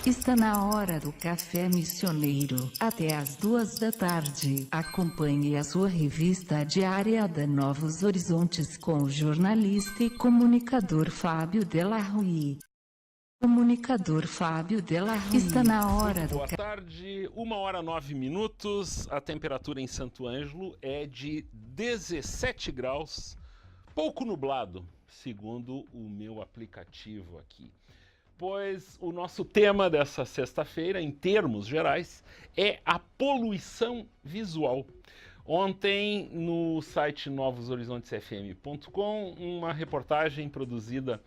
Está na hora do Café Missioneiro, até às 2 da tarde. Acompanhe a sua revista diária da Novos Horizontes com o jornalista e comunicador Fábio Della Rui. Comunicador Fábio Della Rui. Está na hora do Boa tarde, 1h09, a temperatura em Santo Ângelo é de 17 graus, pouco nublado, segundo o meu aplicativo aqui. Pois o nosso tema dessa sexta-feira, em termos gerais, é a poluição visual. Ontem, no site novoshorizontesfm.com, uma reportagem produzida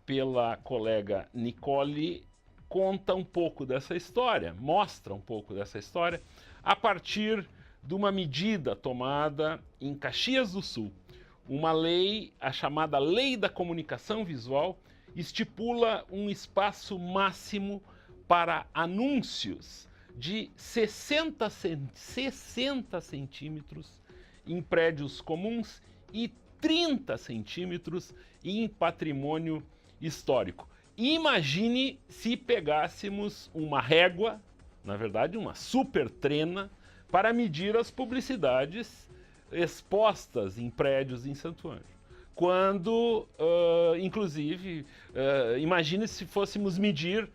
pela colega Nicole conta um pouco dessa história, mostra um pouco dessa história, a partir de uma medida tomada em Caxias do Sul. Uma lei, a chamada Lei da Comunicação Visual, estipula um espaço máximo para anúncios de 60 centímetros em prédios comuns e 30 centímetros em patrimônio histórico. Imagine se pegássemos uma régua, na verdade uma super trena, para medir as publicidades expostas em prédios em Santo Ângelo. Quando, inclusive, imagine se fôssemos medir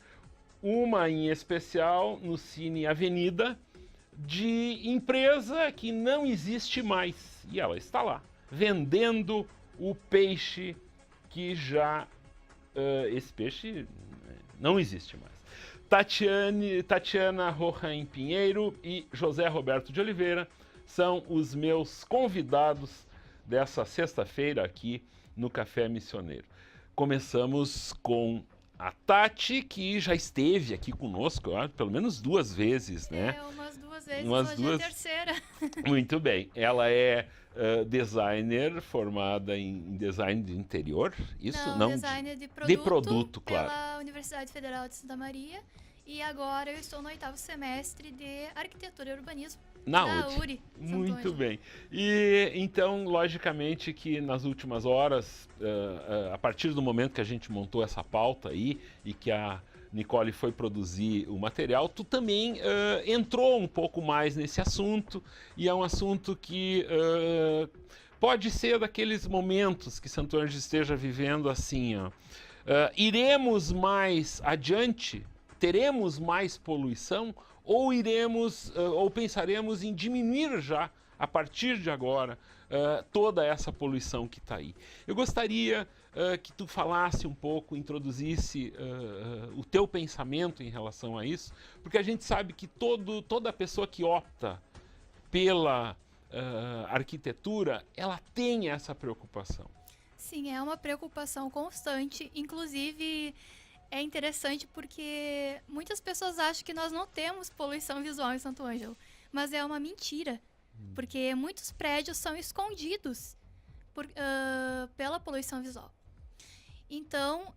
uma em especial no Cine Avenida de empresa que não existe mais. E ela está lá, vendendo o peixe que já... esse peixe não existe mais. Tatiana Rohan Pinheiro e José Roberto de Oliveira são os meus convidados dessa sexta-feira aqui no Café Missioneiro. Começamos com a Tati, que já esteve aqui conosco, pelo menos 2 vezes, né? Umas 2 vezes, hoje é a terceira. Muito bem. Ela é designer, formada em design de interior, isso? Não, designer de produto, claro. Pela Universidade Federal de Santa Maria. E agora eu estou no 8º semestre de Arquitetura e Urbanismo da URI. Muito bem. E então, logicamente que nas últimas horas, a partir do momento que a gente montou essa pauta aí e que a Nicole foi produzir o material, tu também entrou um pouco mais nesse assunto, e é um assunto que pode ser daqueles momentos que Santo Ângelo esteja vivendo assim, ó. Iremos mais adiante? Teremos mais poluição? Ou ou pensaremos em diminuir já, a partir de agora, toda essa poluição que está aí? Eu gostaria que tu falasse um pouco, introduzisse o teu pensamento em relação a isso, porque a gente sabe que toda pessoa que opta pela arquitetura, ela tem essa preocupação. Sim, é uma preocupação constante, inclusive... É interessante porque muitas pessoas acham que nós não temos poluição visual em Santo Ângelo, mas é uma mentira, porque muitos prédios são escondidos pela poluição visual. Então,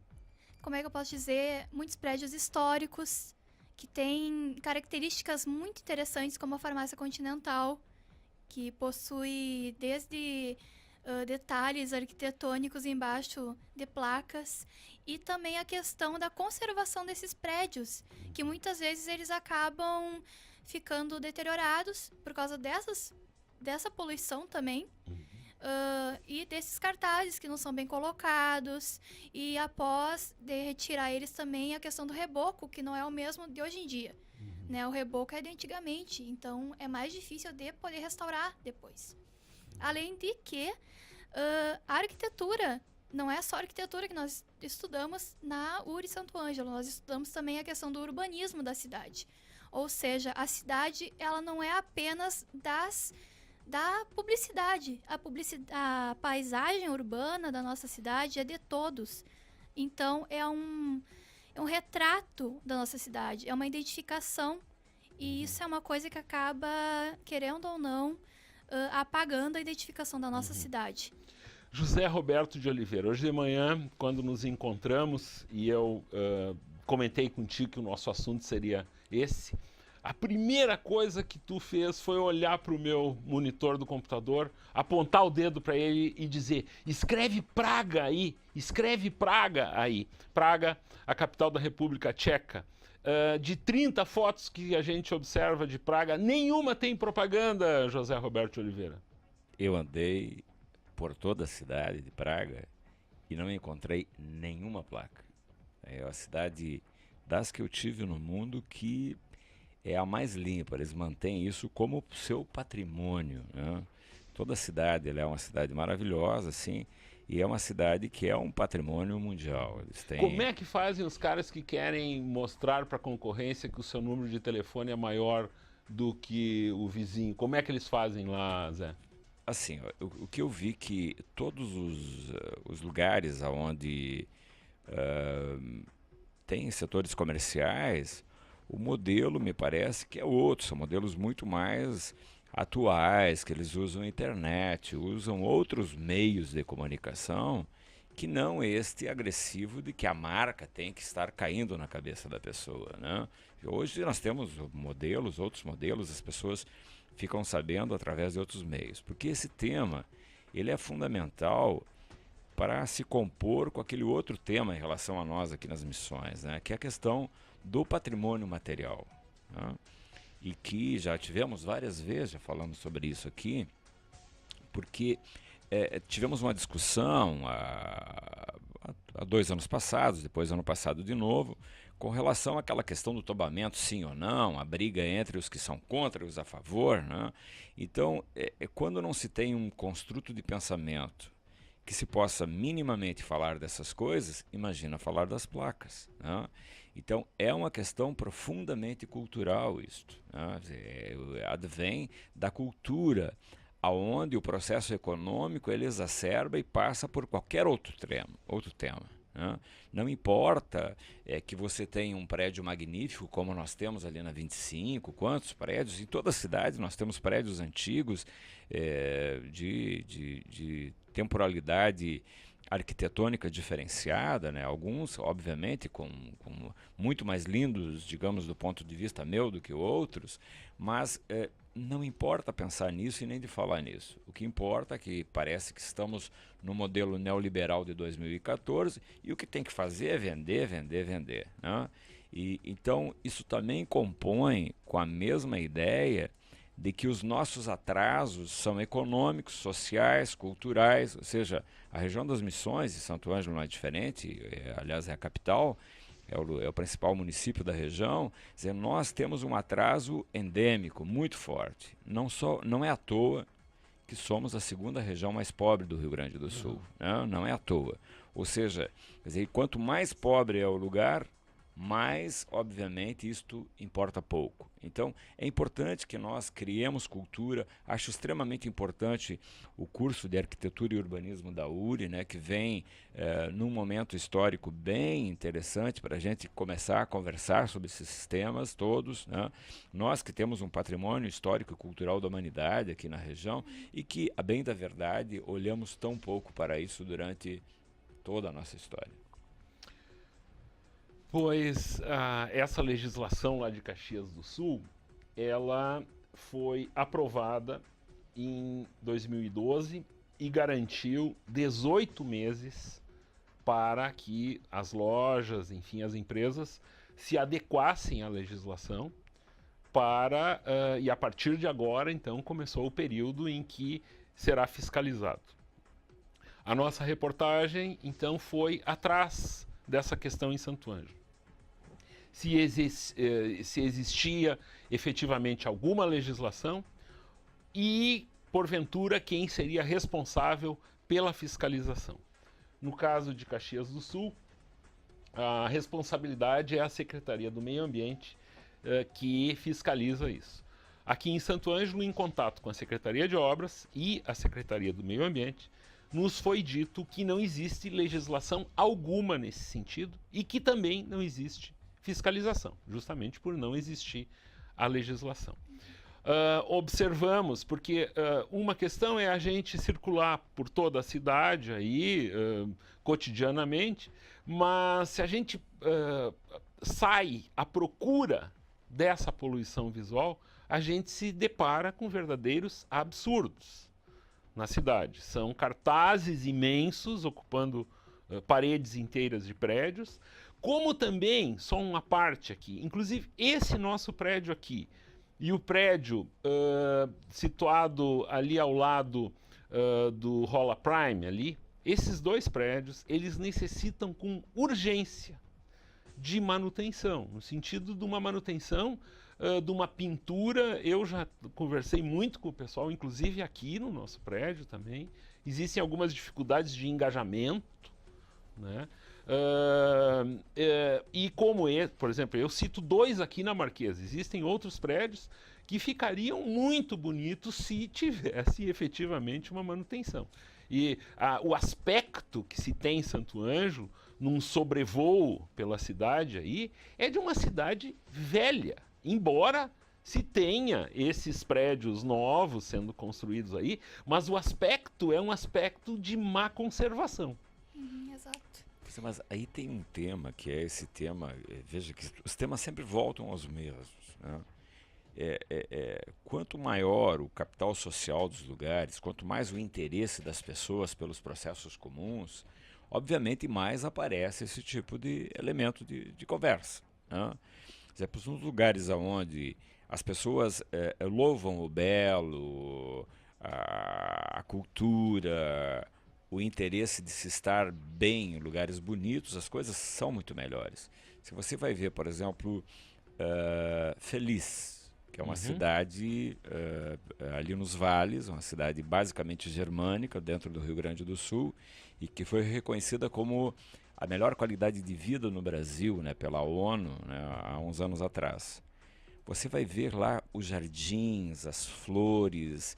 como é que eu posso dizer? Muitos prédios históricos que têm características muito interessantes, como a Farmácia Continental, que possui desde... detalhes arquitetônicos embaixo de placas, e também a questão da conservação desses prédios, que muitas vezes eles acabam ficando deteriorados por causa dessa poluição também, e desses cartazes que não são bem colocados, e após de retirar eles também a questão do reboco, que não é o mesmo de hoje em dia. Né? O reboco é de antigamente, então é mais difícil de poder restaurar depois. Além de que a arquitetura, não é só a arquitetura que nós estudamos na URI Santo Ângelo, nós estudamos também a questão do urbanismo da cidade. Ou seja, a cidade ela não é apenas da publicidade. A paisagem urbana da nossa cidade é de todos. Então, é um retrato da nossa cidade, é uma identificação. E isso é uma coisa que acaba, querendo ou não, apagando a identificação da nossa cidade. José Roberto de Oliveira, hoje de manhã, quando nos encontramos e eu comentei contigo que o nosso assunto seria esse, a primeira coisa que tu fez foi olhar para o meu monitor do computador, apontar o dedo para ele e dizer: escreve Praga aí, escreve Praga aí. Praga, a capital da República Tcheca, De 30 fotos que a gente observa de Praga, nenhuma tem propaganda, José Roberto Oliveira. Eu andei por toda a cidade de Praga e não encontrei nenhuma placa. É a cidade das que eu tive no mundo que é a mais limpa. Eles mantêm isso como seu patrimônio, né? Toda a cidade, ela é uma cidade maravilhosa, assim, e é uma cidade que é um patrimônio mundial. Eles têm... Como é que fazem os caras que querem mostrar para a concorrência que o seu número de telefone é maior do que o vizinho? Como é que eles fazem lá, Zé? Assim, o que eu vi que todos os lugares onde tem setores comerciais, o modelo me parece que é outro, são modelos muito mais atuais, que eles usam a internet, usam outros meios de comunicação que não este agressivo de que a marca tem que estar caindo na cabeça da pessoa, né? Hoje nós temos modelos, outros modelos, as pessoas ficam sabendo através de outros meios, porque esse tema ele é fundamental para se compor com aquele outro tema em relação a nós aqui nas missões, né? Que é a questão do patrimônio material, né? E que já tivemos várias vezes, já falamos sobre isso aqui, porque tivemos uma discussão há 2 anos passados, depois ano passado de novo, com relação àquela questão do tombamento, sim ou não, a briga entre os que são contra e os a favor, né? Então, quando não se tem um construto de pensamento que se possa minimamente falar dessas coisas, imagina falar das placas, né? Então, é uma questão profundamente cultural isto, né? Advém da cultura, aonde o processo econômico ele exacerba e passa por qualquer outro tema, né? Não importa que você tenha um prédio magnífico, como nós temos ali na 25, quantos prédios? Em toda a cidade nós temos prédios antigos de temporalidade arquitetônica diferenciada, né? Alguns, obviamente, com muito mais lindos, digamos, do ponto de vista meu do que outros, mas não importa pensar nisso e nem de falar nisso. O que importa é que parece que estamos no modelo neoliberal de 2014 e o que tem que fazer é vender, vender, vender, né? E, então, isso também compõe com a mesma ideia de que os nossos atrasos são econômicos, sociais, culturais, ou seja, a região das Missões, e Santo Ângelo não é diferente, aliás é a capital, é o principal município da região, quer dizer, nós temos um atraso endêmico muito forte. Não é à toa que somos a 2ª região mais pobre do Rio Grande do Sul, né? Não é à toa. Ou seja, quer dizer, quanto mais pobre é o lugar, mais, obviamente, isto importa pouco. Então, é importante que nós criemos cultura. Acho extremamente importante o curso de Arquitetura e Urbanismo da URI, né, que vem num momento histórico bem interessante para a gente começar a conversar sobre esses temas todos, né? Nós que temos um patrimônio histórico e cultural da humanidade aqui na região e que, a bem da verdade, olhamos tão pouco para isso durante toda a nossa história. Pois essa legislação lá de Caxias do Sul, ela foi aprovada em 2012 e garantiu 18 meses para que as lojas, enfim, as empresas se adequassem à legislação e a partir de agora, então, começou o período em que será fiscalizado. A nossa reportagem, então, foi atrás dessa questão em Santo Ângelo. Se existia efetivamente alguma legislação e, porventura, quem seria responsável pela fiscalização. No caso de Caxias do Sul, a responsabilidade é a Secretaria do Meio Ambiente que fiscaliza isso. Aqui em Santo Ângelo, em contato com a Secretaria de Obras e a Secretaria do Meio Ambiente, nos foi dito que não existe legislação alguma nesse sentido e que também não existe fiscalização, justamente por não existir a legislação. Observamos, porque uma questão é a gente circular por toda a cidade aí, cotidianamente, mas se a gente sai à procura dessa poluição visual, a gente se depara com verdadeiros absurdos na cidade. São cartazes imensos ocupando paredes inteiras de prédios, Como também, só uma parte aqui, inclusive esse nosso prédio aqui e o prédio situado ali ao lado do Rola Prime ali, esses dois prédios, eles necessitam com urgência de manutenção, no sentido de uma manutenção de uma pintura. Eu já conversei muito com o pessoal, inclusive aqui no nosso prédio também. Existem algumas dificuldades de engajamento, né? E como por exemplo, eu cito dois aqui na Marquesa, existem outros prédios que ficariam muito bonitos se tivesse efetivamente uma manutenção. E o aspecto que se tem em Santo Ângelo, num sobrevoo pela cidade aí, é de uma cidade velha, embora se tenha esses prédios novos sendo construídos aí, mas o aspecto é um aspecto de má conservação. Exato. Mas aí tem um tema que é esse tema, veja que os temas sempre voltam aos mesmos, né? Quanto maior o capital social dos lugares, quanto mais o interesse das pessoas pelos processos comuns, obviamente mais aparece esse tipo de elemento de conversa, né? Por exemplo, nos lugares onde as pessoas louvam o belo, a cultura, o interesse de se estar bem em lugares bonitos, as coisas são muito melhores. Se você vai ver, por exemplo, Feliz, que é uma cidade ali nos vales, uma cidade basicamente germânica, dentro do Rio Grande do Sul, e que foi reconhecida como a melhor qualidade de vida no Brasil, né, pela ONU, né, há uns anos atrás. Você vai ver lá os jardins, as flores,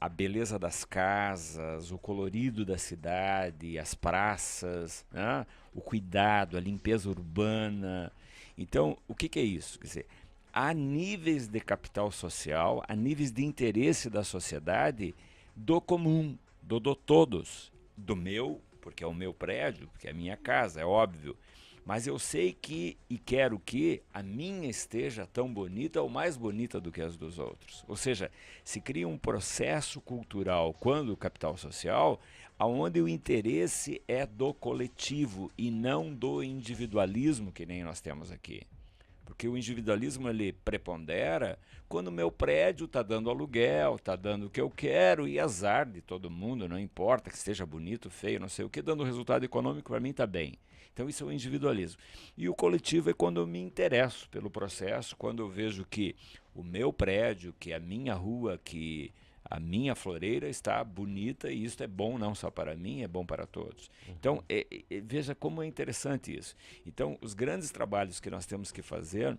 a beleza das casas, o colorido da cidade, as praças, né? O cuidado, a limpeza urbana. Então, o que é isso? Quer dizer, há níveis de capital social, há níveis de interesse da sociedade do comum, do todos, do meu, porque é o meu prédio, porque é a minha casa, é óbvio. Mas eu sei que e quero que a minha esteja tão bonita ou mais bonita do que as dos outros. Ou seja, se cria um processo cultural, quando o capital social, onde o interesse é do coletivo e não do individualismo que nem nós temos aqui. Porque o individualismo ele prepondera quando o meu prédio está dando aluguel, está dando o que eu quero e azar de todo mundo, não importa que esteja bonito, feio, não sei o que, dando resultado econômico para mim está bem. Então isso é o individualismo. E o coletivo é quando eu me interesso pelo processo, quando eu vejo que o meu prédio, que a minha rua, que a minha floreira está bonita e isso é bom não só para mim, é bom para todos. Então veja como é interessante isso. Então os grandes trabalhos que nós temos que fazer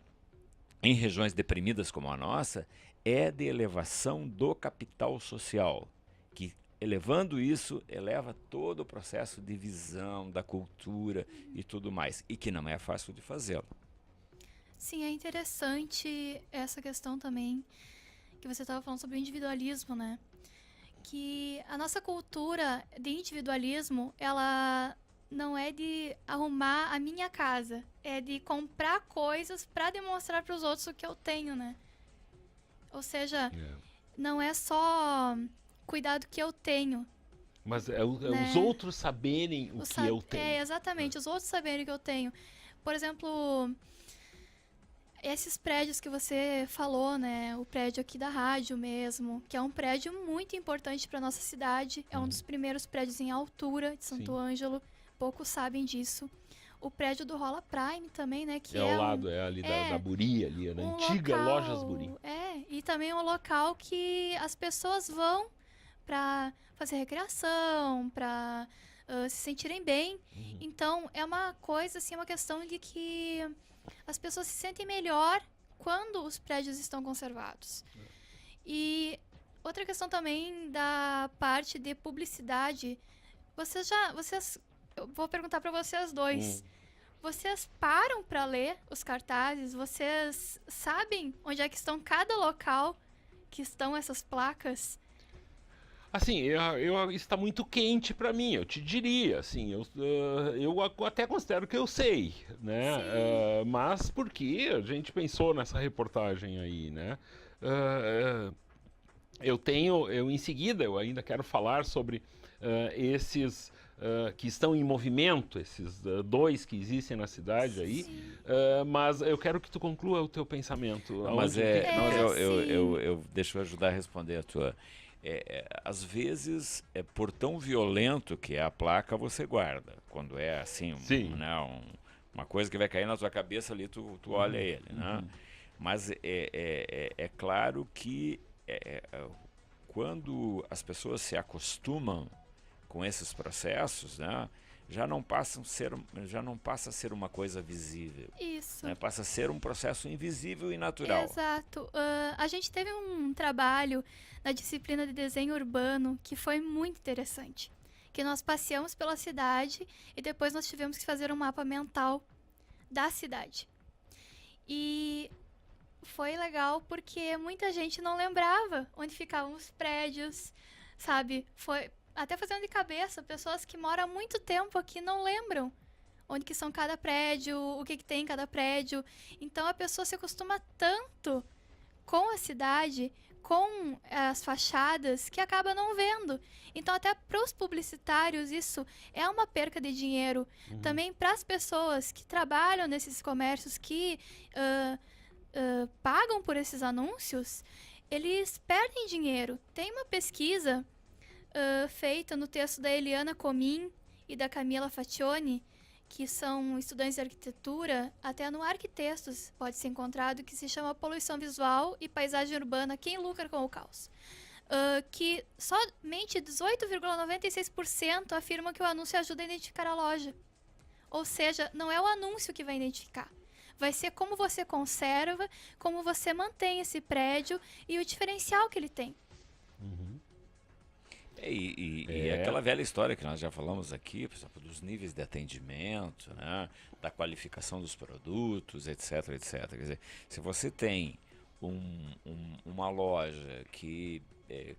em regiões deprimidas como a nossa é de elevação do capital social, que elevando isso, eleva todo o processo de visão, da cultura e tudo mais, e que não é fácil de fazê-lo. Sim, é interessante essa questão também, que você estava falando sobre o individualismo, né? Que a nossa cultura de individualismo, ela não é de arrumar a minha casa, é de comprar coisas para demonstrar para os outros o que eu tenho, né? Ou seja, não é só cuidar do que eu tenho. Mas né? os outros saberem o que eu tenho. Exatamente, os outros saberem o que eu tenho. Por exemplo, esses prédios que você falou, né? O prédio aqui da rádio mesmo, que é um prédio muito importante para nossa cidade. É um dos primeiros prédios em altura de Santo Ângelo. Poucos sabem disso. O prédio do Rola Prime também, né? Que ao lado, ali da Buri, ali, na antiga Lojas Buri. E também um local que as pessoas vão para fazer recreação, para se sentirem bem. Então, é uma coisa, assim, uma questão de que as pessoas se sentem melhor quando os prédios estão conservados. E outra questão também da parte de publicidade. Eu vou perguntar para vocês dois. Vocês param para ler os cartazes? Vocês sabem onde é que estão cada local que estão essas placas? Assim, está muito quente para mim, eu te diria, assim, eu até considero que eu sei, né? Mas porque a gente pensou nessa reportagem aí, né? Eu em seguida, eu ainda quero falar sobre esses que estão em movimento, esses 2 que existem na cidade aí, mas eu quero que tu conclua o teu pensamento. Mas deixa eu ajudar a responder a tua. Às vezes, por tão violento que é a placa, você guarda. Quando é assim, uma coisa que vai cair na tua cabeça ali, tu olha ele, né? Mas é claro que quando as pessoas se acostumam com esses processos, né, já não passa a ser uma coisa visível. Isso. Né, passa a ser um processo invisível e natural. Exato. A gente teve um trabalho na disciplina de desenho urbano que foi muito interessante. Que nós passeamos pela cidade e depois nós tivemos que fazer um mapa mental da cidade. E foi legal porque muita gente não lembrava onde ficavam os prédios, sabe? Foi até fazendo de cabeça, pessoas que moram há muito tempo aqui não lembram onde que são cada prédio, o que tem em cada prédio. Então a pessoa se acostuma tanto com a cidade, com as fachadas, que acaba não vendo. Então até para os publicitários isso é uma perca de dinheiro. Também para as pessoas que trabalham nesses comércios, que pagam por esses anúncios, eles perdem dinheiro. Tem uma pesquisa feita no texto da Eliana Comin e da Camila Faccioni, que são estudantes de arquitetura, até no Arquitextos pode ser encontrado, que se chama Poluição Visual e Paisagem Urbana, quem lucra com o caos. Que somente 18,96% afirmam que o anúncio ajuda a identificar a loja. Ou seja, não é o anúncio que vai identificar. Vai ser como você conserva, como você mantém esse prédio e o diferencial que ele tem. E aquela velha história que nós já falamos aqui, por exemplo, dos níveis de atendimento, né, da qualificação dos produtos, etc, etc. Quer dizer, se você tem uma loja que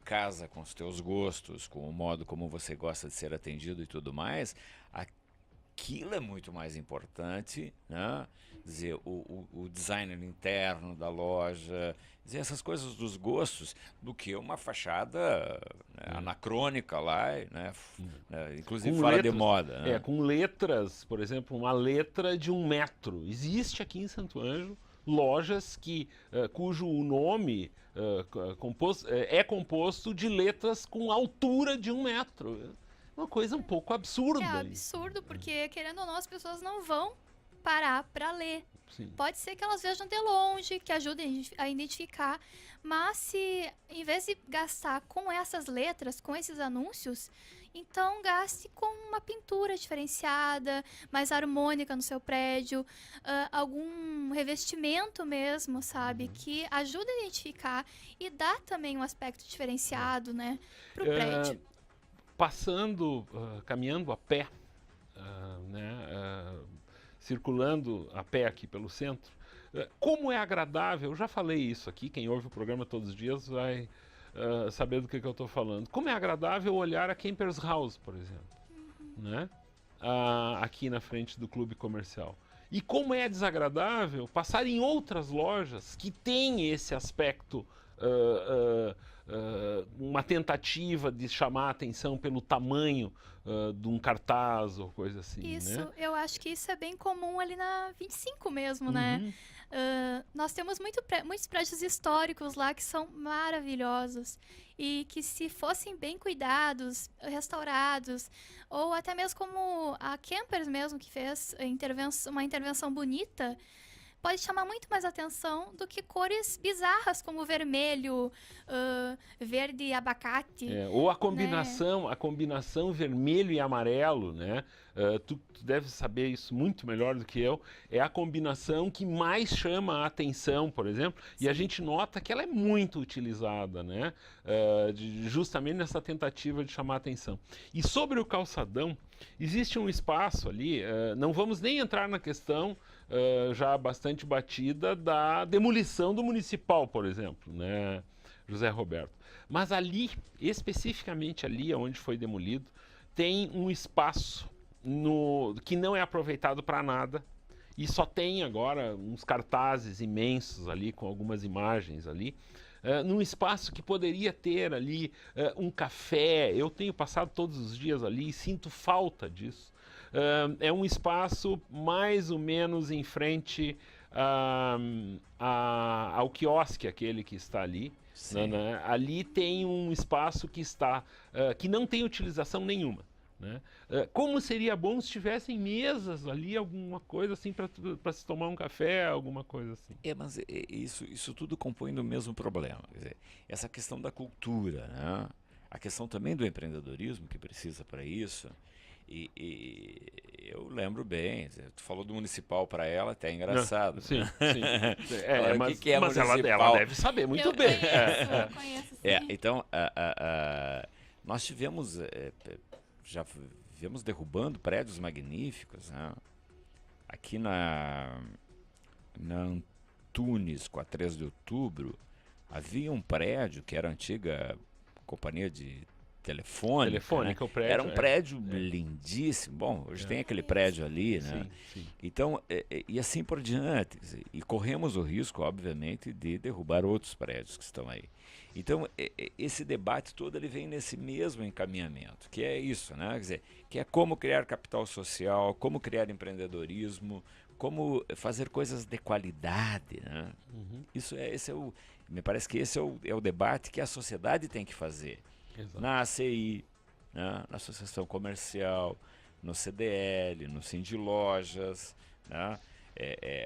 casa com os teus gostos, com o modo como você gosta de ser atendido e tudo mais, aquilo é muito mais importante, né? Dizer, o designer interno da loja, dizer, essas coisas dos gostos, do que uma fachada, né, anacrônica lá, né, inclusive com fora letras, de moda. Né? Com letras, por exemplo, uma letra de 1 metro. Existe aqui em Santo Ângelo lojas cujo nome é composto de letras com altura de 1 metro. Uma coisa um pouco absurda. É absurdo, porque, querendo ou não, as pessoas não vão parar para ler. Sim. Pode ser que elas vejam de longe, que ajudem a identificar, mas se, em vez de gastar com essas letras, com esses anúncios, então gaste com uma pintura diferenciada, mais harmônica no seu prédio, algum revestimento mesmo, sabe, que ajude a identificar e dá também um aspecto diferenciado, né, pro prédio. Caminhando a pé, circulando a pé aqui pelo centro, como é agradável, eu já falei isso aqui, quem ouve o programa todos os dias vai saber do que eu estou falando. Como é agradável olhar a Campers House, por exemplo, né? Aqui na frente do clube comercial. E como é desagradável passar em outras lojas que têm esse aspecto, uma tentativa de chamar a atenção pelo tamanho de um cartaz ou coisa assim. Isso, né? Eu acho que isso é bem comum ali na 25 mesmo, né? Nós temos muitos prédios históricos lá que são maravilhosos e que, se fossem bem cuidados, restaurados, ou até mesmo como a Campers mesmo, que fez uma intervenção bonita, pode chamar muito mais atenção do que cores bizarras como vermelho, verde abacate. Ou a combinação, né? A combinação vermelho e amarelo, né? Tu deve saber isso muito melhor do que eu. É a combinação que mais chama a atenção, por exemplo, e a gente nota que ela é muito utilizada, né? Justamente nessa tentativa de chamar a atenção. E sobre o calçadão, existe um espaço ali, não vamos nem entrar na questão já bastante batida da demolição do municipal, por exemplo, né, José Roberto. Mas ali, especificamente ali onde foi demolido, tem um espaço que não é aproveitado para nada e só tem agora uns cartazes imensos ali, com algumas imagens ali, num espaço que poderia ter ali um café. Eu tenho passado todos os dias ali e sinto falta disso. É um espaço mais ou menos em frente ao quiosque, aquele que está ali. Né? Ali tem um espaço que está que não tem utilização nenhuma. Né? Como seria bom se tivessem mesas ali, alguma coisa assim para se tomar um café, alguma coisa assim. Mas isso tudo compõe do mesmo problema. Quer dizer, essa questão da cultura, né? A questão também do empreendedorismo que precisa para isso. E eu lembro bem, tu falou do municipal para ela, até é engraçado. Sim, né? sim. Mas ela deve saber muito bem. Eu conheço, sim. Então, nós já vivemos derrubando prédios magníficos, né? Aqui na Antunes, com a 3 de outubro, havia um prédio que era a antiga companhia de telefônica, né? O prédio, era um prédio lindíssimo. Bom, hoje tem aquele prédio ali, né? Sim. Então, e assim por diante. E corremos o risco, obviamente, de derrubar outros prédios que estão aí. Então, esse debate todo ele vem nesse mesmo encaminhamento, que é isso, né? Quer dizer, que é como criar capital social, como criar empreendedorismo, como fazer coisas de qualidade, né? Me parece que esse é o debate que a sociedade tem que fazer. Exato. Na ACI, né? Na Associação Comercial, no CDL, no Sindilojas, né?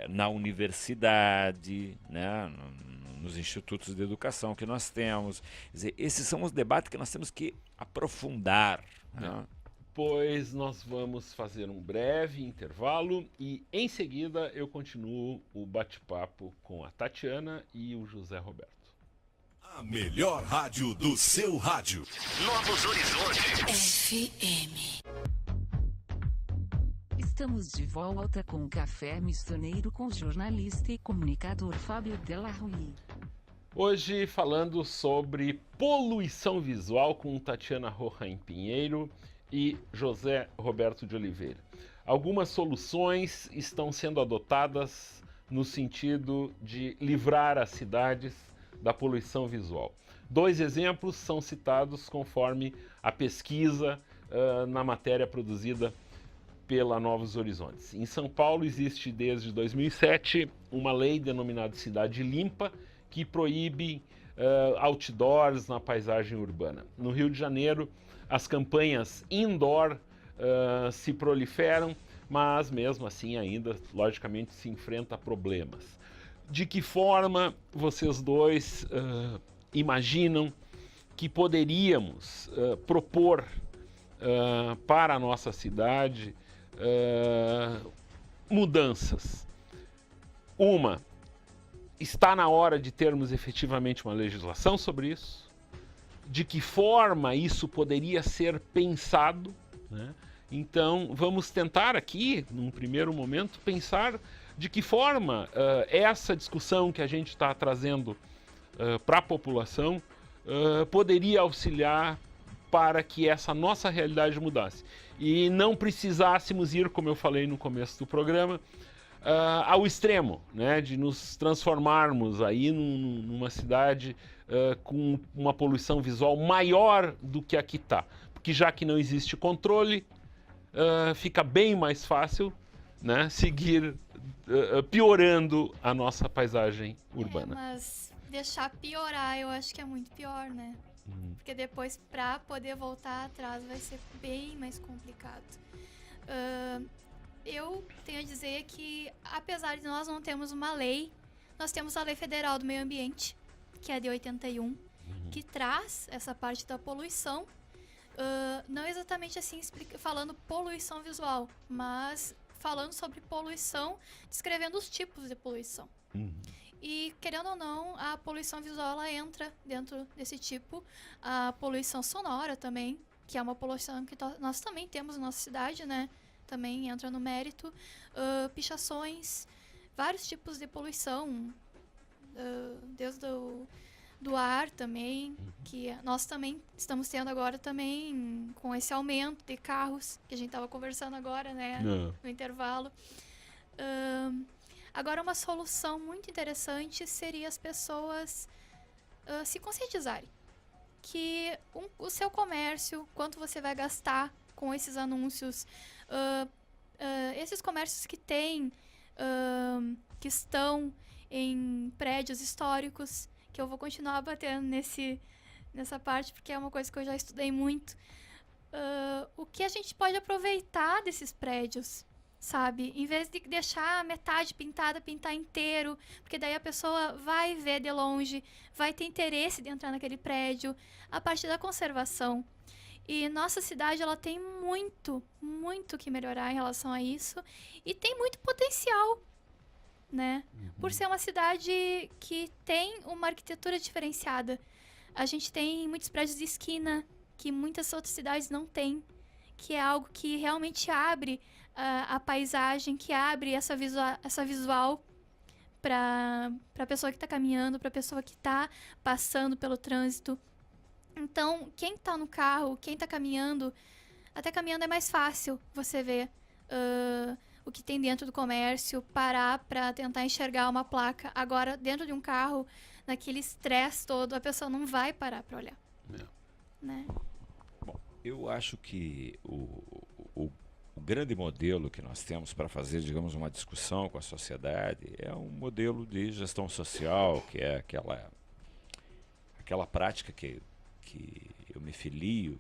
Na universidade, né? Nos institutos de educação que nós temos. Quer dizer, esses são os debates que nós temos que aprofundar. Né? Pois nós vamos fazer um breve intervalo e em seguida eu continuo o bate-papo com a Tatiana e o José Roberto. A melhor rádio do seu rádio. Novos Horizontes. FM. Estamos de volta com o Café Missioneiro com o jornalista e comunicador Fábio Delarue. Hoje falando sobre poluição visual com Tatiana Rohaim Pinheiro e José Roberto de Oliveira. Algumas soluções estão sendo adotadas no sentido de livrar as cidades da poluição visual. 2 exemplos são citados conforme a pesquisa na matéria produzida pela Novos Horizontes. Em São Paulo existe desde 2007 uma lei denominada Cidade Limpa, que proíbe outdoors na paisagem urbana. No Rio de Janeiro, as campanhas indoor se proliferam, mas mesmo assim ainda, logicamente, se enfrenta problemas. De que forma vocês dois imaginam que poderíamos propor para a nossa cidade mudanças? Uma, está na hora de termos efetivamente uma legislação sobre isso? De que forma isso poderia ser pensado? Né? Então, vamos tentar aqui, num primeiro momento, pensar de que forma essa discussão que a gente está trazendo para a população poderia auxiliar para que essa nossa realidade mudasse. E não precisássemos ir, como eu falei no começo do programa, ao extremo, né, de nos transformarmos aí numa cidade com uma poluição visual maior do que aqui está. Porque já que não existe controle, fica bem mais fácil, né, seguir piorando a nossa paisagem urbana. Mas deixar piorar eu acho que é muito pior, né? Porque depois pra poder voltar atrás vai ser bem mais complicado. Eu tenho a dizer que, apesar de nós não termos uma lei, nós temos a Lei Federal do Meio Ambiente, que é de 81, que traz essa parte da poluição, não exatamente assim falando poluição visual, mas falando sobre poluição, descrevendo os tipos de poluição. E, querendo ou não, a poluição visual ela entra dentro desse tipo. A poluição sonora também, que é uma poluição que nós também temos na nossa cidade, né? Também entra no mérito. Pichações, vários tipos de poluição, desde do ar também, que nós também estamos tendo agora também com esse aumento de carros, que a gente estava conversando agora, né? No intervalo. Agora, uma solução muito interessante seria as pessoas se conscientizarem que o seu comércio, quanto você vai gastar com esses anúncios, esses comércios que têm, que estão em prédios históricos, que eu vou continuar batendo nessa parte, porque é uma coisa que eu já estudei muito. O que a gente pode aproveitar desses prédios, sabe? Em vez de deixar a metade pintada, pintar inteiro, porque daí a pessoa vai ver de longe, vai ter interesse de entrar naquele prédio, a partir da conservação. E nossa cidade, ela tem muito, muito que melhorar em relação a isso, e tem muito potencial, né? Por ser uma cidade que tem uma arquitetura diferenciada. A gente tem muitos prédios de esquina que muitas outras cidades não têm, que é algo que realmente abre a paisagem, que abre essa visual para a pessoa que está caminhando, para a pessoa que está passando pelo trânsito. Então, quem está no carro, quem está caminhando, até caminhando é mais fácil você ver o que tem dentro do comércio, parar para tentar enxergar uma placa. Agora, dentro de um carro, naquele estresse todo, a pessoa não vai parar para olhar. Né? Bom, eu acho que o grande modelo que nós temos para fazer, digamos, uma discussão com a sociedade é um modelo de gestão social, que é aquela prática que eu me filio,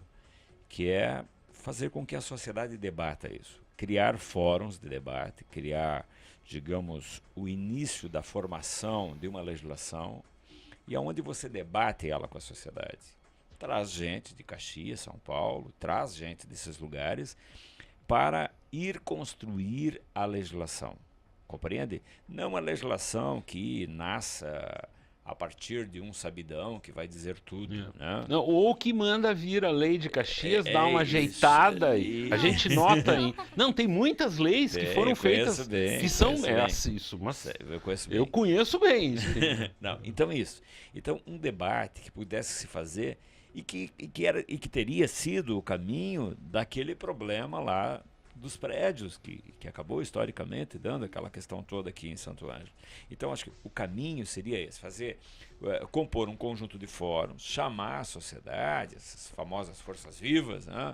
que é fazer com que a sociedade debata isso. Criar fóruns de debate, criar, digamos, o início da formação de uma legislação e aonde você debate ela com a sociedade. Traz gente de Caxias, São Paulo, traz gente desses lugares para ir construir a legislação. Compreende? Não a legislação que nasça a partir de um sabidão que vai dizer tudo. Né? Não, ou que manda vir a lei de Caxias, dá uma ajeitada. E a gente nota Não, tem muitas leis que foram feitas que são isso, mas eu conheço bem isso. Não, então isso. Então, um debate que pudesse se fazer e que teria sido o caminho daquele problema lá dos prédios, que acabou historicamente dando aquela questão toda aqui em Santo Ângelo. Então, acho que o caminho seria esse, compor um conjunto de fóruns, chamar a sociedade, essas famosas forças vivas, né,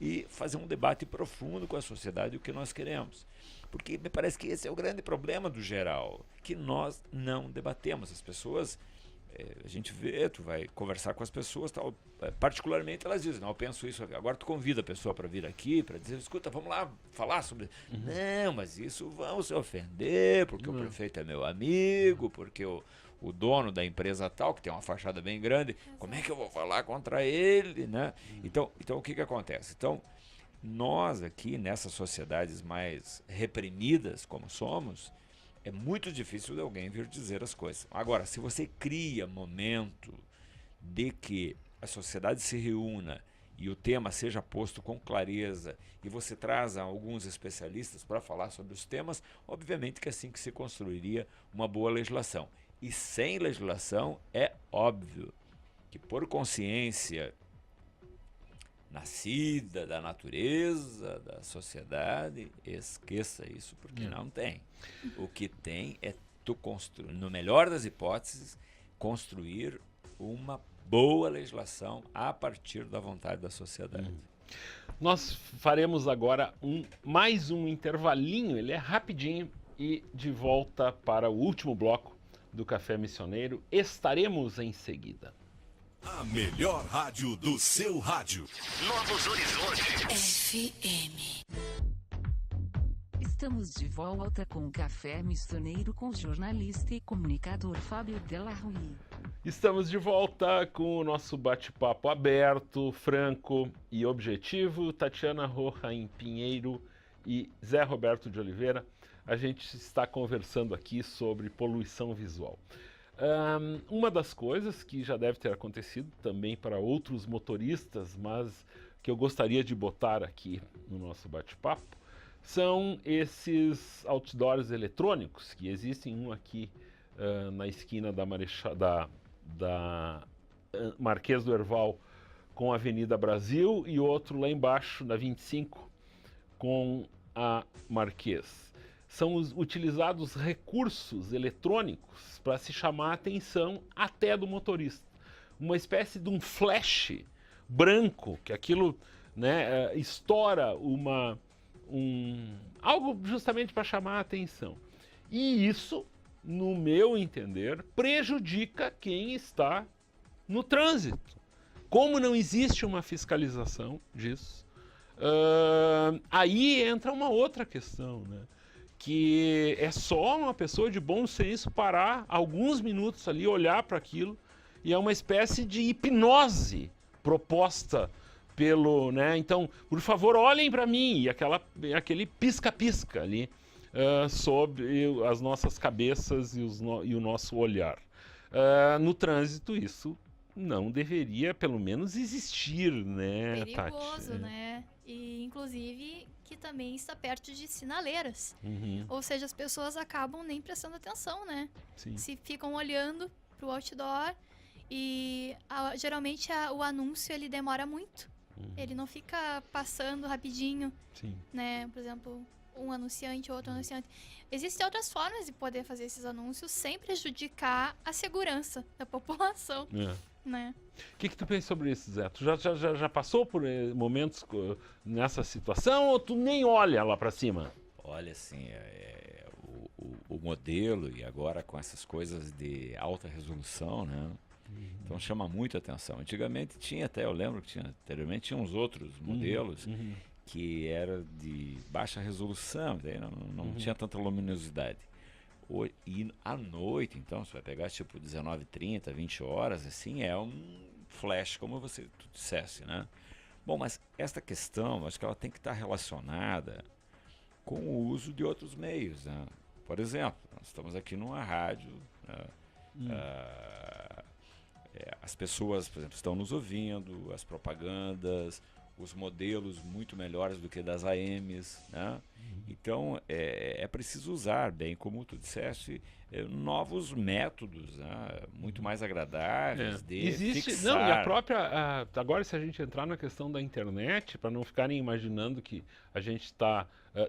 e fazer um debate profundo com a sociedade o que nós queremos. Porque me parece que esse é o grande problema do geral, que nós não debatemos. As pessoas... a gente vê, tu vai conversar com as pessoas, tal, particularmente elas dizem, não, eu penso isso, agora tu convida a pessoa para vir aqui, para dizer, escuta, vamos lá falar sobre... Não, mas isso vão se ofender, porque o prefeito é meu amigo, porque o dono da empresa tal, que tem uma fachada bem grande, como é que eu vou falar contra ele, né? Então o que acontece? Então, nós aqui, nessas sociedades mais reprimidas como somos, é muito difícil de alguém vir dizer as coisas. Agora, se você cria momento de que a sociedade se reúna e o tema seja posto com clareza e você traz alguns especialistas para falar sobre os temas, obviamente que é assim que se construiria uma boa legislação. E sem legislação, é óbvio que por consciência nascida da natureza, da sociedade, esqueça isso, porque não tem. O que tem é tu construir, no melhor das hipóteses, construir uma boa legislação a partir da vontade da sociedade. Nós faremos agora mais um intervalinho, ele é rapidinho, e de volta para o último bloco do Café Missioneiro. Estaremos em seguida. A melhor rádio do seu rádio. Novos Horizontes. FM. Estamos de volta com o Café Missioneiro com o jornalista e comunicador Fábio Della Rui. Estamos de volta com o nosso bate-papo aberto, franco e objetivo. Tatiana Rohaim Pinheiro e Zé Roberto de Oliveira. A gente está conversando aqui sobre poluição visual. Uma das coisas que já deve ter acontecido também para outros motoristas, mas que eu gostaria de botar aqui no nosso bate-papo, são esses outdoors eletrônicos, que existem um aqui na esquina da Marquês do Herval com a Avenida Brasil e outro lá embaixo, na 25, com a Marquês. são utilizados recursos eletrônicos para se chamar a atenção até do motorista. Uma espécie de um flash branco, que aquilo, né, estoura algo justamente para chamar a atenção. E isso, no meu entender, prejudica quem está no trânsito. Como não existe uma fiscalização disso, aí entra uma outra questão, né? Que é só uma pessoa de bom senso parar alguns minutos ali, olhar para aquilo, e é uma espécie de hipnose proposta pelo, né? Então, por favor, olhem para mim, e aquele pisca-pisca ali sobre as nossas cabeças e o nosso olhar. No trânsito, isso não deveria, pelo menos, existir, né, Perigoso, Tati? né? E, inclusive, que também está perto de sinaleiras. Ou seja, as pessoas acabam nem prestando atenção, né? Sim. Se ficam olhando pro outdoor e geralmente o anúncio ele demora muito. Ele não fica passando rapidinho, Sim. né? Por exemplo, um anunciante, outro anunciante. Existem outras formas de poder fazer esses anúncios sem prejudicar a segurança da população, né? O que tu pensa sobre isso, Zé? Tu já passou por momentos nessa situação ou tu nem olha lá para cima? Olha, assim, o modelo, e agora com essas coisas de alta resolução, né? Então chama muito atenção. Antigamente tinha até, eu lembro que anteriormente tinha uns outros modelos que era de baixa resolução, daí não tinha tanta luminosidade. E à noite, então, você vai pegar tipo 19h30, 20 horas, assim, é um flash, como tu dissesse, né? Bom, mas esta questão, acho que ela tem que estar relacionada com o uso de outros meios, né? Por exemplo, nós estamos aqui numa rádio, né? As pessoas, por exemplo, estão nos ouvindo, as propagandas, os modelos muito melhores do que das AMs, né? Então, é preciso usar, bem como tu disseste, novos métodos, né? Muito mais agradáveis de fixar. Não, e a própria... agora, se a gente entrar na questão da internet, para não ficarem imaginando que a gente está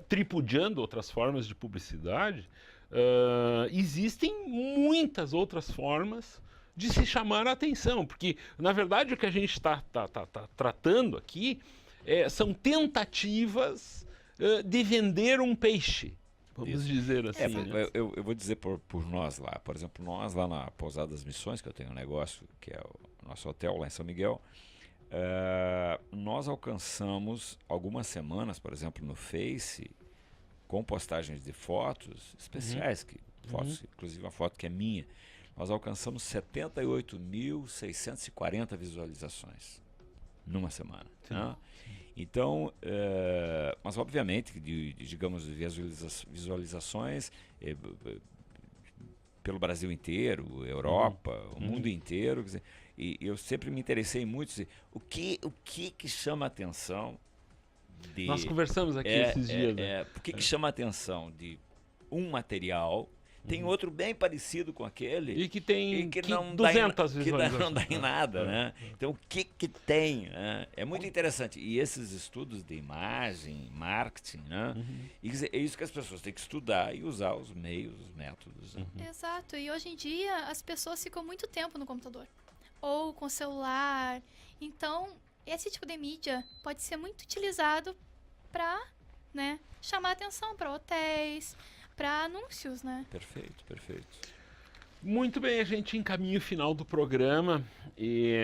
tripudiando outras formas de publicidade, existem muitas outras formas de se chamar a atenção, porque, na verdade, o que a gente está tratando aqui são tentativas de vender um peixe, vamos dizer assim. Né? Eu vou dizer por nós lá, por exemplo, nós lá na Pousada das Missões, que eu tenho um negócio, que é o nosso hotel lá em São Miguel, nós alcançamos algumas semanas, por exemplo, no Face, com postagens de fotos especiais, fotos, inclusive uma foto que é minha, nós alcançamos 78.640 visualizações numa semana. Né? Então, mas obviamente, digamos, visualizações pelo Brasil inteiro, Europa, o mundo inteiro. Quer dizer, e eu sempre me interessei muito, o que chama a atenção de... Nós conversamos aqui esses dias. Por que chama a atenção de um material... Tem outro bem parecido com aquele. E que tem que 200 visualizações. Que não dá em nada, né? Então, o que tem? Né? É muito interessante. E esses estudos de imagem, marketing, né? E é isso que as pessoas têm que estudar e usar os meios, os métodos. Né? Exato. E hoje em dia, as pessoas ficam muito tempo no computador. Ou com celular. Então, esse tipo de mídia pode ser muito utilizado para, né, chamar atenção para hotéis, para anúncios, né? Perfeito, perfeito. Muito bem, a gente encaminha o final do programa e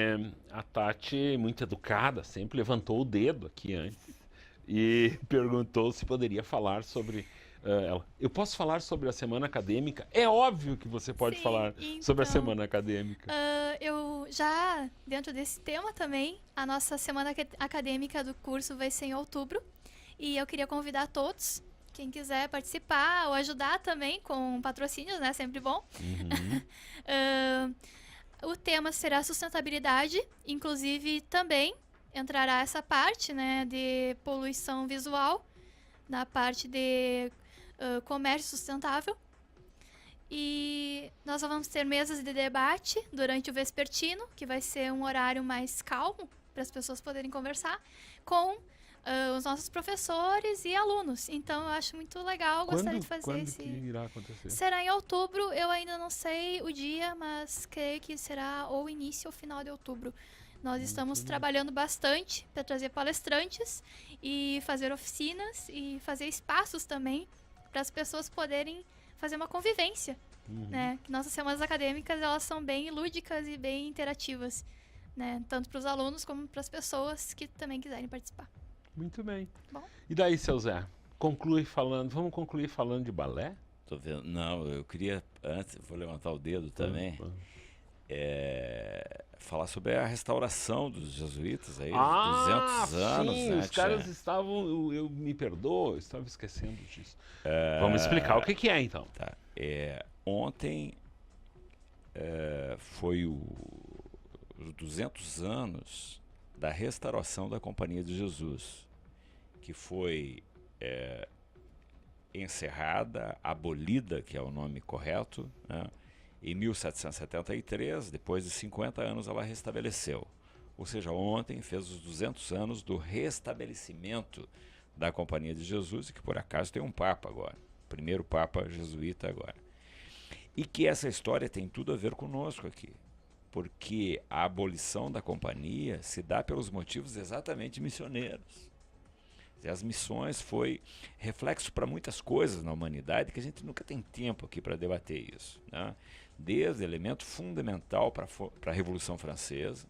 a Tati, muito educada, sempre levantou o dedo aqui antes e perguntou se poderia falar sobre ela. Eu posso falar sobre a semana acadêmica? É óbvio que você pode falar sobre a semana acadêmica. Eu já, dentro desse tema também, a nossa semana acadêmica do curso vai ser em outubro e eu queria convidar todos. Quem quiser participar ou ajudar também com patrocínios, né? Sempre bom. O tema será sustentabilidade. Inclusive, também entrará essa parte, né? De poluição visual. Na parte de comércio sustentável. E nós vamos ter mesas de debate durante o vespertino, que vai ser um horário mais calmo para as pessoas poderem conversar, com os nossos professores e alunos. Então, eu acho muito legal, gostaria de fazer quando esse... que irá acontecer? Será em outubro, eu ainda não sei o dia, mas creio que será ou início ou final de outubro. Nós estamos trabalhando bastante para trazer palestrantes e fazer oficinas e fazer espaços também para as pessoas poderem fazer uma convivência, né? Que nossas semanas acadêmicas, elas são bem lúdicas e bem interativas, né? Tanto para os alunos como para as pessoas que também quiserem participar. Muito bem. Bom. E daí, seu Zé? Vamos concluir falando de balé? Tô vendo. Não, eu queria, antes, vou levantar o dedo também, falar sobre a restauração dos jesuítas aí, 200 anos. Sim, né, os caras estavam, eu me perdoo, eu estava esquecendo disso. Vamos explicar o que é, então. Tá. Ontem foi os 200 anos da restauração da Companhia de Jesus, que foi encerrada, abolida, que é o nome correto, né? Em 1773, depois de 50 anos, ela restabeleceu. Ou seja, ontem fez os 200 anos do restabelecimento da Companhia de Jesus, e que por acaso tem um Papa agora, primeiro Papa jesuíta agora. E que essa história tem tudo a ver conosco aqui, porque a abolição da companhia se dá pelos motivos exatamente missioneiros. E as missões foi reflexo para muitas coisas na humanidade que a gente nunca tem tempo aqui para debater isso, né? Desde elemento fundamental para a Revolução Francesa.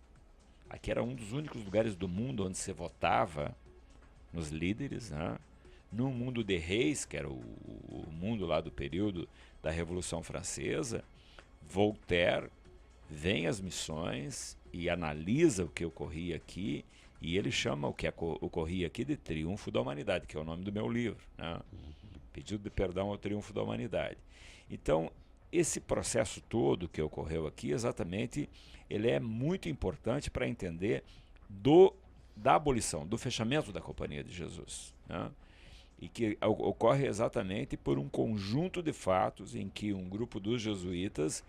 Aqui era um dos únicos lugares do mundo onde se votava nos líderes, né? No mundo de reis, que era o mundo lá do período da Revolução Francesa, Voltaire vem às missões e analisa o que ocorria aqui, e ele chama o que ocorria aqui de Triunfo da Humanidade, que é o nome do meu livro, né? Pedido de Perdão ao Triunfo da Humanidade. Então, esse processo todo que ocorreu aqui, exatamente, ele é muito importante para entender da abolição, do fechamento da Companhia de Jesus, né? E que ocorre exatamente por um conjunto de fatos em que um grupo dos jesuítas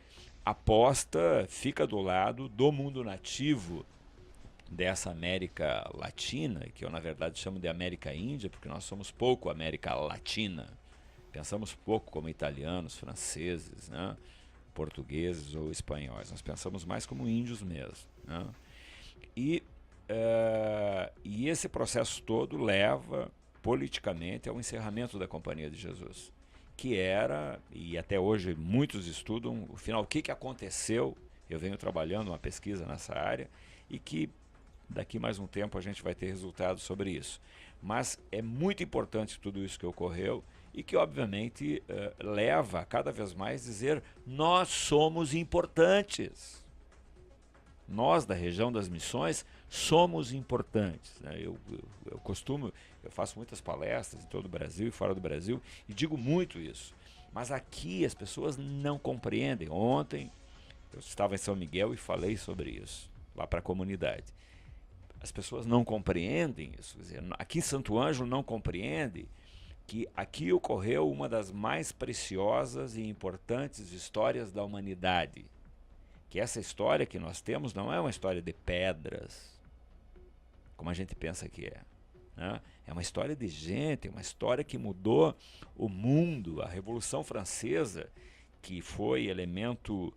fica do lado do mundo nativo dessa América Latina, que eu na verdade chamo de América Índia, porque nós somos pouco América Latina. Pensamos pouco como italianos, franceses, né? Portugueses ou espanhóis. Nós pensamos mais como índios mesmo, né? E esse processo todo leva politicamente ao encerramento da Companhia de Jesus, que era, e até hoje muitos estudam, o final, o que aconteceu. Eu venho trabalhando uma pesquisa nessa área e que daqui mais um tempo a gente vai ter resultados sobre isso. Mas é muito importante tudo isso que ocorreu e que, obviamente, leva a cada vez mais dizer: nós somos importantes. Nós, da região das missões, somos importantes, né? Eu faço muitas palestras em todo o Brasil e fora do Brasil e digo muito isso. Mas aqui as pessoas não compreendem. Ontem eu estava em São Miguel e falei sobre isso, lá para a comunidade. As pessoas não compreendem isso. Quer dizer, aqui em Santo Ângelo não compreende que aqui ocorreu uma das mais preciosas e importantes histórias da humanidade. Que essa história que nós temos não é uma história de pedras, como a gente pensa que é, né? É uma história de gente, é uma história que mudou o mundo. A Revolução Francesa, que foi elemento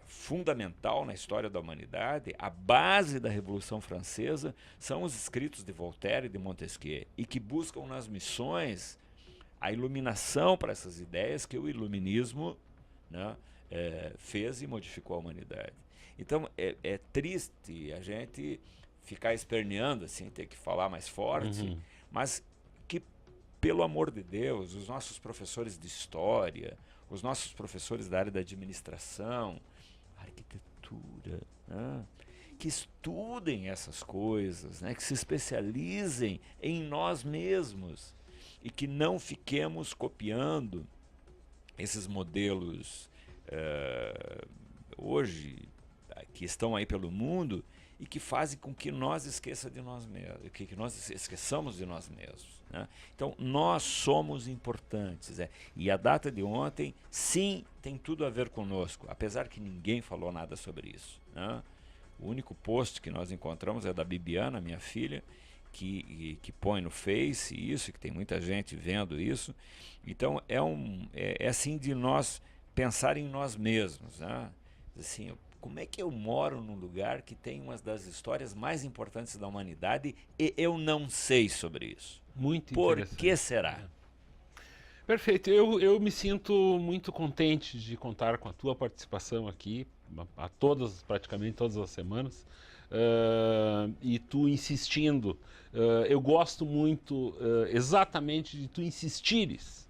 fundamental na história da humanidade, a base da Revolução Francesa são os escritos de Voltaire e de Montesquieu, e que buscam nas missões a iluminação para essas ideias que o iluminismo, né, fez e modificou a humanidade. Então é triste a gente ficar esperneando assim, ter que falar mais forte, mas que, pelo amor de Deus, os nossos professores de história, os nossos professores da área da administração, arquitetura, né, que estudem essas coisas, né, que se especializem em nós mesmos e que não fiquemos copiando esses modelos hoje que estão aí pelo mundo e que fazem com que nós esqueçamos de nós mesmos, que nós esqueçamos de nós mesmos, né? Então, nós somos importantes. E a data de ontem, sim, tem tudo a ver conosco, apesar que ninguém falou nada sobre isso, né? O único post que nós encontramos é da Bibiana, minha filha, que põe no Face isso, que tem muita gente vendo isso. Então é assim de nós pensar em nós mesmos, né? Assim, como é que eu moro num lugar que tem uma das histórias mais importantes da humanidade e eu não sei sobre isso? Muito Por interessante. que será? Perfeito. Eu me sinto muito contente de contar com a tua participação aqui, praticamente todas as semanas, e tu insistindo. Eu gosto muito exatamente de tu insistires.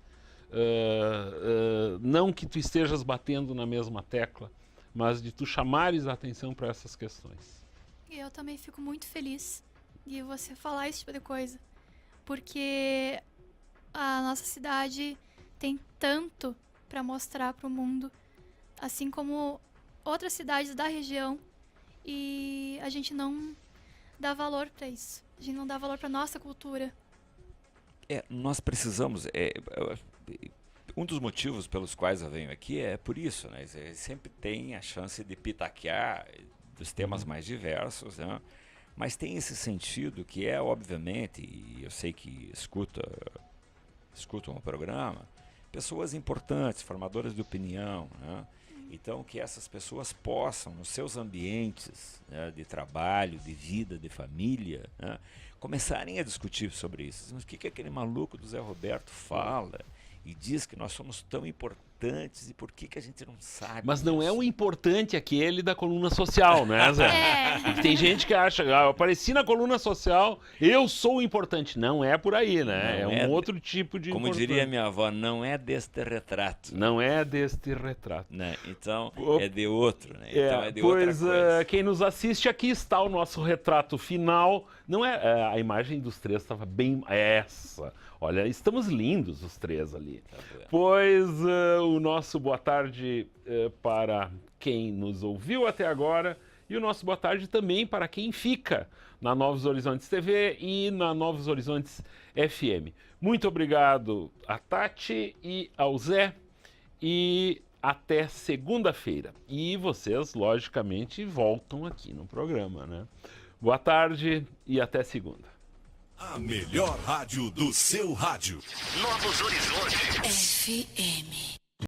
Não que tu estejas batendo na mesma tecla, mas de tu chamares a atenção para essas questões. E eu também fico muito feliz de você falar esse tipo de coisa, porque a nossa cidade tem tanto para mostrar para o mundo, assim como outras cidades da região, e a gente não dá valor para isso. A gente não dá valor para nossa cultura. Nós precisamos. Um dos motivos pelos quais eu venho aqui é por isso, né? Sempre tem a chance de pitaquear dos temas mais diversos, né? Mas tem esse sentido que é, obviamente, e eu sei que escutam o programa, pessoas importantes, formadoras de opinião, né? Então, que essas pessoas possam, nos seus ambientes, né, de trabalho, de vida, de família, né, começarem a discutir sobre isso. Mas o que aquele maluco do Zé Roberto fala e diz que nós somos tão importantes e por que a gente não sabe? Mas não disso? é o importante aquele da coluna social, né, Zé? Porque tem gente que acha, eu apareci na coluna social, eu sou o importante. Não é por aí, né? Não é um outro tipo de Como importante. diria minha avó, não é deste retrato. Não é deste retrato. Né? Então, é de outro. Né? Então, é de pois outra coisa. quem nos assiste, aqui está o nosso retrato final. Não é, a imagem dos três estava bem... Essa. Olha, estamos lindos os três ali. Tá bom. Pois o nosso boa tarde para quem nos ouviu até agora e o nosso boa tarde também para quem fica na Novos Horizontes TV e na Novos Horizontes FM. Muito obrigado a Tati e ao Zé e até segunda-feira. E vocês, logicamente, voltam aqui no programa, né? Boa tarde e até segunda. A melhor rádio do seu rádio. Novos Horizontes. FM.